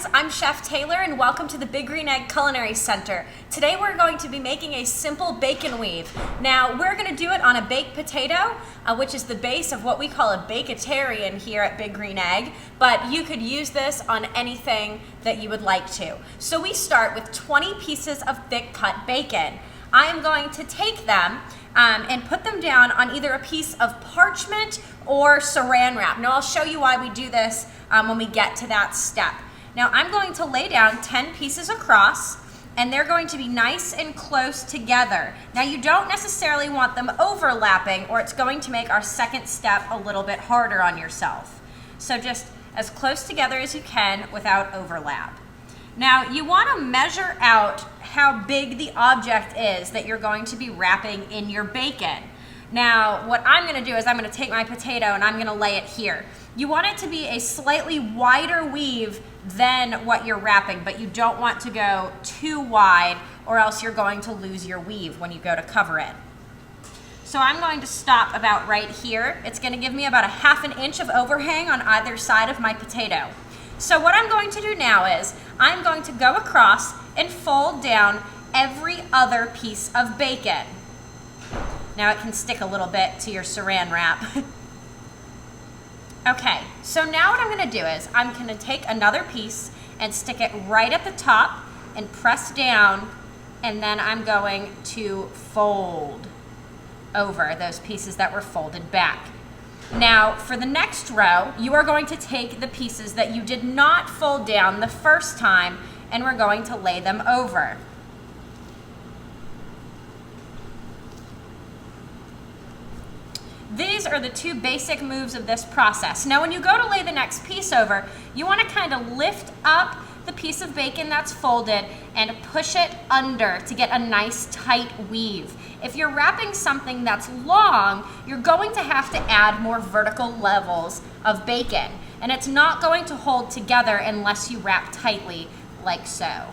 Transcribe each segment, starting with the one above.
friends, I'm Chef Taylor and welcome to the Big Green Egg Culinary Center. Today we're going to be making a simple bacon weave. Now we're going to do it on a baked potato, which is the base of what we call a bacatarian here at Big Green Egg, but you could use this on anything that you would like to. So we start with 20 pieces of thick cut bacon. I am going to take them and put them down on either a piece of parchment or saran wrap. Now I'll show you why we do this when we get to that step. Now I'm going to lay down 10 pieces across and they're going to be nice and close together. Now you don't necessarily want them overlapping or it's going to make our second step a little bit harder on yourself. So just as close together as you can without overlap. Now you want to measure out how big the object is that you're going to be wrapping in your bacon. Now what I'm going to do is I'm going to take my potato and I'm going to lay it here. You want it to be a slightly wider weave than what you're wrapping, but you don't want to go too wide or else you're going to lose your weave when you go to cover it. So I'm going to stop about right here. It's going to give me about a ½ an inch of overhang on either side of my potato. So what I'm going to do now is I'm going to go across and fold down every other piece of bacon. Now it can stick a little bit to your saran wrap. Okay, so now what I'm going to do is I'm going to take another piece and stick it right at the top and press down, and then I'm going to fold over those pieces that were folded back. Now for the next row, you are going to take the pieces that you did not fold down the first time and we're going to lay them over. These are the two basic moves of this process. Now when you go to lay the next piece over, you want to kind of lift up the piece of bacon that's folded and push it under to get a nice tight weave. If you're wrapping something that's long, you're going to have to add more vertical levels of bacon, and it's not going to hold together unless you wrap tightly like so.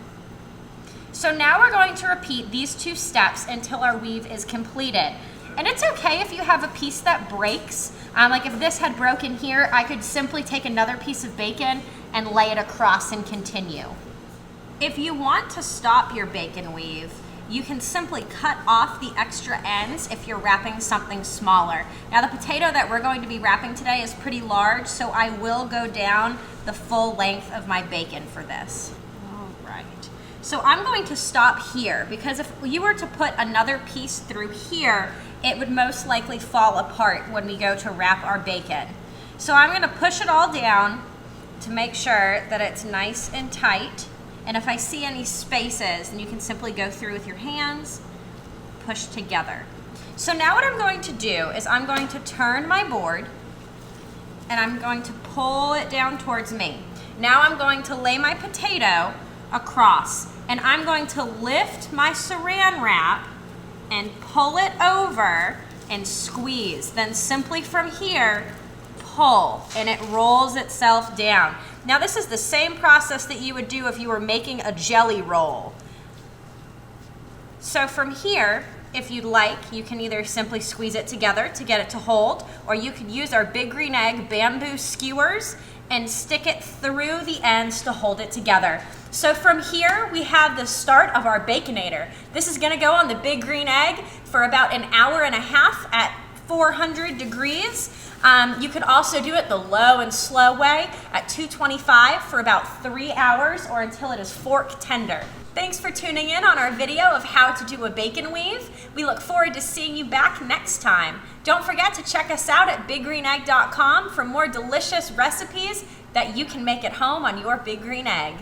So now we're going to repeat these two steps until our weave is completed. And it's okay if you have a piece that breaks. Like if this had broken here, I could simply take another piece of bacon and lay it across and continue. If you want to stop your bacon weave, you can simply cut off the extra ends if you're wrapping something smaller. Now the potato that we're going to be wrapping today is pretty large, so I will go down the full length of my bacon for this. All right. So I'm going to stop here because if you were to put another piece through here, it would most likely fall apart when we go to wrap our bacon. So I'm going to push it all down to make sure that it's nice and tight. And if I see any spaces, then you can simply go through with your hands, push together. So now what I'm going to do is I'm going to turn my board and I'm going to pull it down towards me. Now I'm going to lay my potato across and I'm going to lift my saran wrap and pull it over and squeeze. Then simply from here, pull, and it rolls itself down. Now this is the same process that you would do if you were making a jelly roll. So from here, if you'd like, you can either simply squeeze it together to get it to hold, or you could use our Big Green Egg bamboo skewers and stick it through the ends to hold it together. So from here, we have the start of our Baconator. This is gonna go on the Big Green Egg for about an hour and a half at 400 degrees. You could also do it the low and slow way at 225 for about 3 hours or until it is fork tender. Thanks for tuning in on our video of how to do a bacon weave. We look forward to seeing you back next time. Don't forget to check us out at biggreenegg.com for more delicious recipes that you can make at home on your Big Green Egg.